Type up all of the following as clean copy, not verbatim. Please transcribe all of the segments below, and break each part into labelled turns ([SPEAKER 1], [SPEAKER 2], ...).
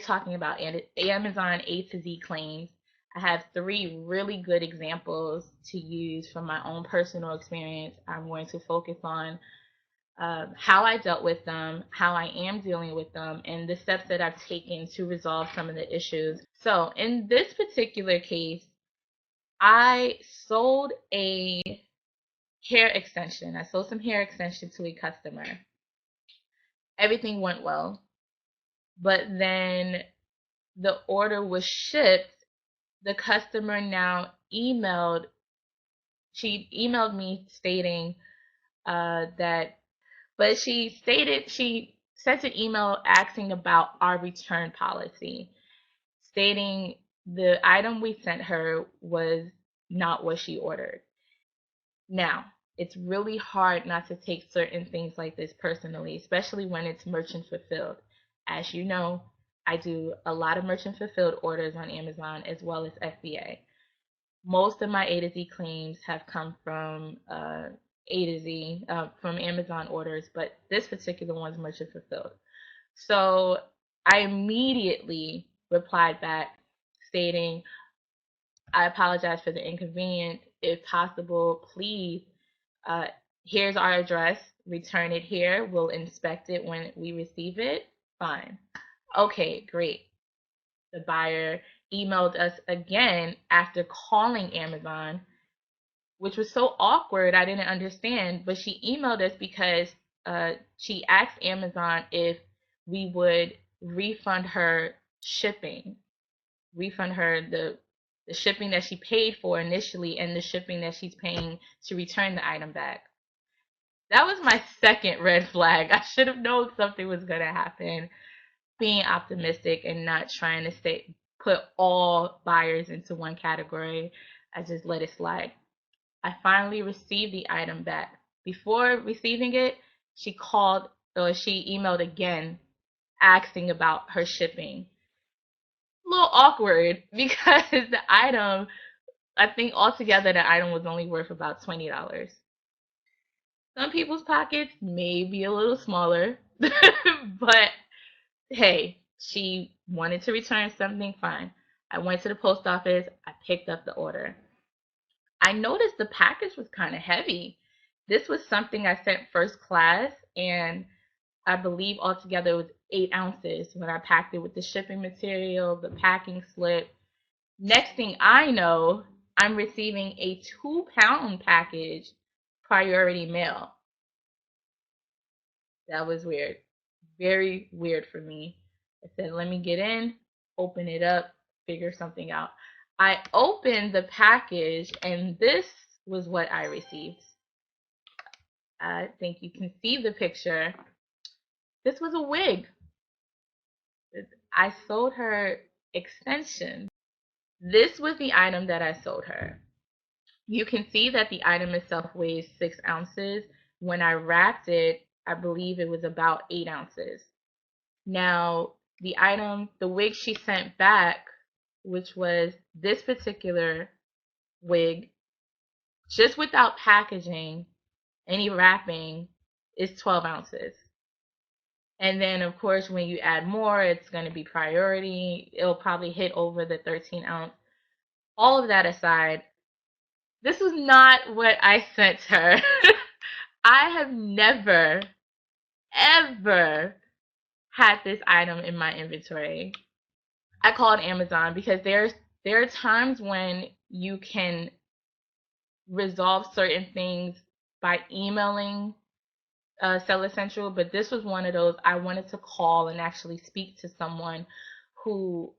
[SPEAKER 1] talking about Amazon A to Z claims, I have three really good examples to use from my own personal experience. I'm going to focus on how I dealt with them, how I am dealing with them, and the steps that I've taken to resolve some of the issues. So, in this particular case, I sold a hair extension. I sold some hair extension to a customer. Everything went well, but then the order was shipped. The customer now she emailed me stating that, but she sent an email asking about our return policy, stating the item we sent her was not what she ordered. Now, it's really hard not to take certain things like this personally, especially when it's merchant fulfilled. As you know, I do a lot of merchant fulfilled orders on Amazon as well as FBA. Most of my A to Z claims have come from A to Z from Amazon orders, but this particular one's merchant fulfilled. So I immediately replied back stating, I apologize for the inconvenience. If possible, please, uh, here's our address. Return it here. We'll inspect it when we receive it. Fine. Okay, great. The buyer emailed us again after calling Amazon, which was so awkward. I didn't understand, but she emailed us because she asked Amazon if we would refund her shipping, refund her the shipping that she paid for initially and the shipping that she's paying to return the item back. That was my second red flag. I should have known something was going to happen. Being optimistic and not trying to put all buyers into one category, I just let it slide. I finally received the item back. Before receiving it, she emailed again asking about her shipping. A little awkward because the item, I think altogether the item was only worth about $20. Some people's pockets may be a little smaller, but hey, she wanted to return something, fine. I went to the post office, I picked up the order. I noticed the package was kind of heavy. This was something I sent first class, and I believe altogether it was 8 ounces when I packed it with the shipping material, the packing slip. Next thing I know, I'm receiving a 2 pound package, priority mail. That was weird. Very weird for me. I said, let me get in, open it up, figure something out. I opened the package, and this was what I received. I think you can see the picture. This was a wig. I sold her extension. This was the item that I sold her. You can see that the item itself weighs 6 ounces. When I wrapped it, I believe it was about 8 ounces. Now, the wig she sent back, which was this particular wig, just without packaging, any wrapping, is 12 ounces. And then, of course, when you add more, it's going to be priority. It'll probably hit over the 13 ounce. All of that aside, this was not what I sent her. I have never, ever had this item in my inventory. I called Amazon because there are times when you can resolve certain things by emailing Seller Central, but this was one of those I wanted to call and actually speak to someone who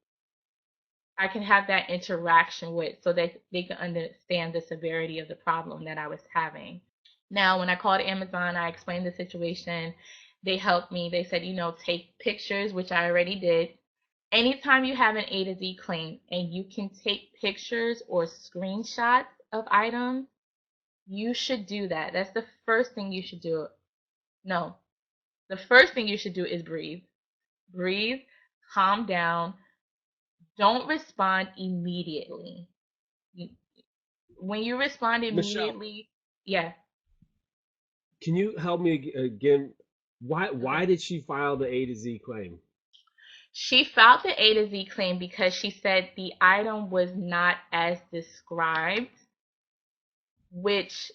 [SPEAKER 1] I can have that interaction with so that they can understand the severity of the problem that I was having. Now, when I called Amazon, I explained the situation. They helped me. They said, take pictures, which I already did. Anytime you have an A to Z claim and you can take pictures or screenshots of items, you should do that. That's the first thing you should do. No, the first thing you should do is breathe. Breathe, calm down. Don't respond immediately. When you respond
[SPEAKER 2] Michelle,
[SPEAKER 1] immediately, yeah,
[SPEAKER 2] can you help me again? Why
[SPEAKER 1] okay.
[SPEAKER 2] did she file the A to Z claim?
[SPEAKER 1] She filed the A to Z claim because she said the item was not as described, which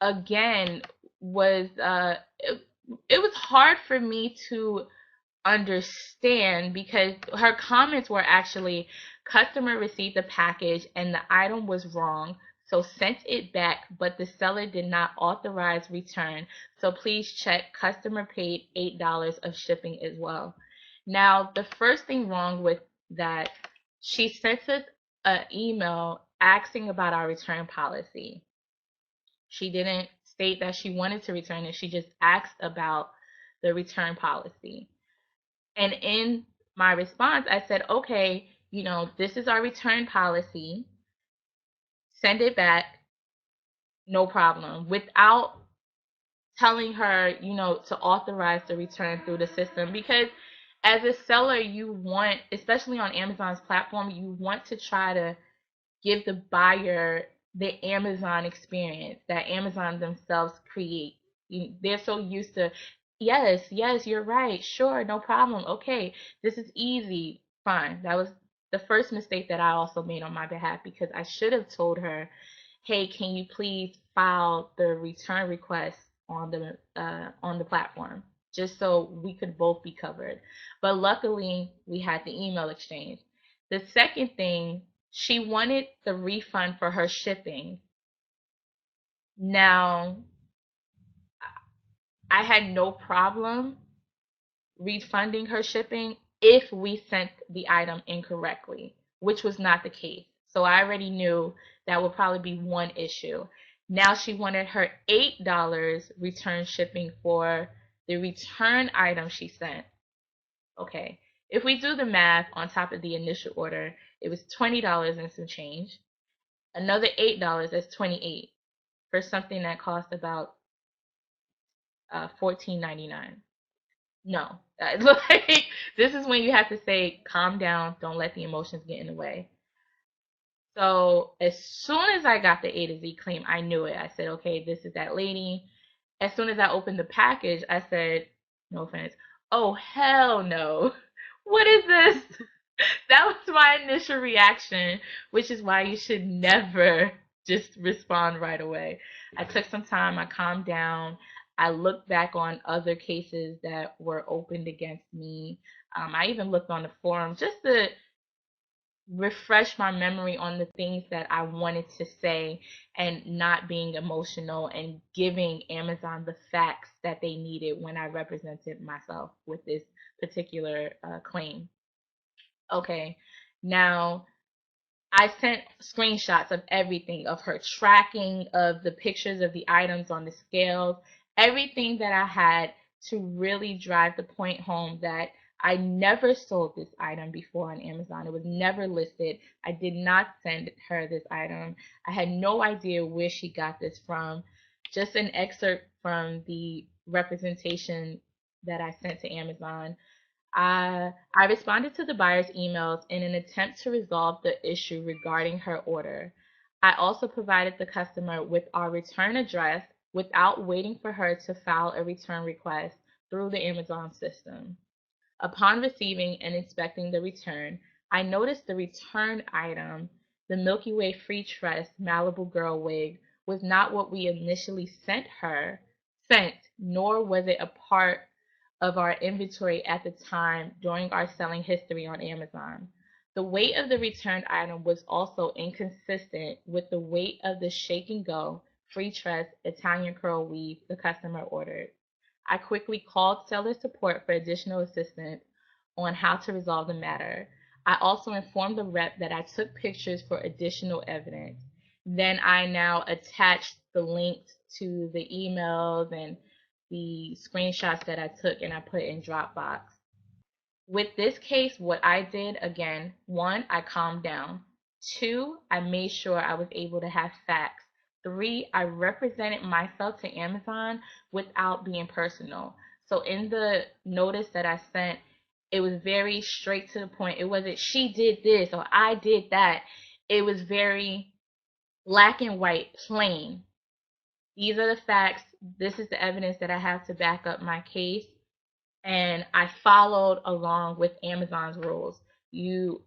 [SPEAKER 1] again was it was hard for me to understand because her comments were actually customer received the package and the item was wrong, so sent it back, but the seller did not authorize return, so please check customer paid $8 of shipping as well. Now the first thing wrong with that, she sent us an email asking about our return policy. She didn't state that she wanted to return it, she just asked about the return policy. And in my response, I said, okay, this is our return policy. Send it back, no problem, without telling her, to authorize the return through the system. Because as a seller, you want, especially on Amazon's platform, you want to try to give the buyer the Amazon experience that Amazon themselves create. They're so used to, yes, yes, you're right, sure, no problem, okay, this is easy, fine. That was the first mistake that I also made on my behalf because I should have told her, hey, can you please file the return request on the platform, just so we could both be covered. But luckily, we had the email exchange. The second thing, she wanted the refund for her shipping. Now, I had no problem refunding her shipping if we sent the item incorrectly, which was not the case. So I already knew that would probably be one issue. Now she wanted her $8 return shipping for the return item she sent. Okay. If we do the math on top of the initial order, it was $20 and some change. Another $8, that's 28 for something that cost about 14.99. No, like this is when you have to say, calm down, don't let the emotions get in the way. So as soon as I got the A to Z claim, I knew it. I said, okay, this is that lady. As soon as I opened the package, I said, no offense, oh hell no, what is this? That was my initial reaction, which is why you should never just respond right away. I took some time, I calmed down. I looked back on other cases that were opened against me. I even looked on the forum just to refresh my memory on the things that I wanted to say and not being emotional and giving Amazon the facts that they needed when I represented myself with this particular claim. Okay, now I sent screenshots of everything, of her tracking, of the pictures of the items on the scales, everything that I had to really drive the point home that I never sold this item before on Amazon. It was never listed. I did not send her this item. I had no idea where she got this from. Just an excerpt from the representation that I sent to Amazon. I responded to the buyer's emails in an attempt to resolve the issue regarding her order. I also provided the customer with our return address without waiting for her to file a return request through the Amazon system. Upon receiving and inspecting the return, I noticed the return item, the Milky Way Free Tress Malibu Girl wig, was not what we initially sent, nor was it a part of our inventory at the time during our selling history on Amazon. The weight of the returned item was also inconsistent with the weight of the Shake and Go Free Tress Italian Curl weave the customer ordered. I quickly called seller support for additional assistance on how to resolve the matter. I also informed the rep that I took pictures for additional evidence. Then I now attached the links to the emails and the screenshots that I took and I put in Dropbox. With this case, what I did again, one, I calmed down. Two, I made sure I was able to have facts. Three, I represented myself to Amazon without being personal. So in the notice that I sent, it was very straight to the point. It wasn't she did this or I did that. It was very black and white, plain. These are the facts. This is the evidence that I have to back up my case. and I followed along with Amazon's rules. You,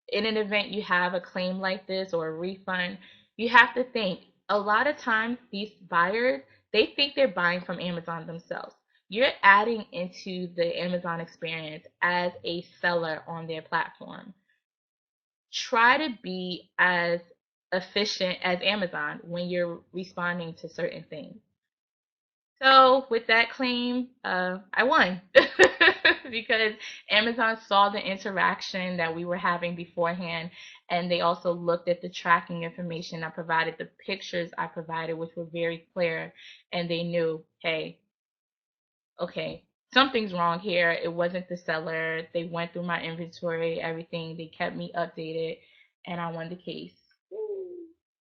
[SPEAKER 1] in an event you have a claim like this or a refund, you have to think a lot of times these buyers, they think they're buying from Amazon themselves. You're adding into the Amazon experience as a seller on their platform. Try to be as efficient as Amazon when you're responding to certain things. So with that claim, I won because Amazon saw the interaction that we were having beforehand, and they also looked at the tracking information I provided, the pictures I provided, which were very clear, and they knew, hey, okay, something's wrong here. It wasn't the seller. They went through my inventory, everything. They kept me updated, and I won the case.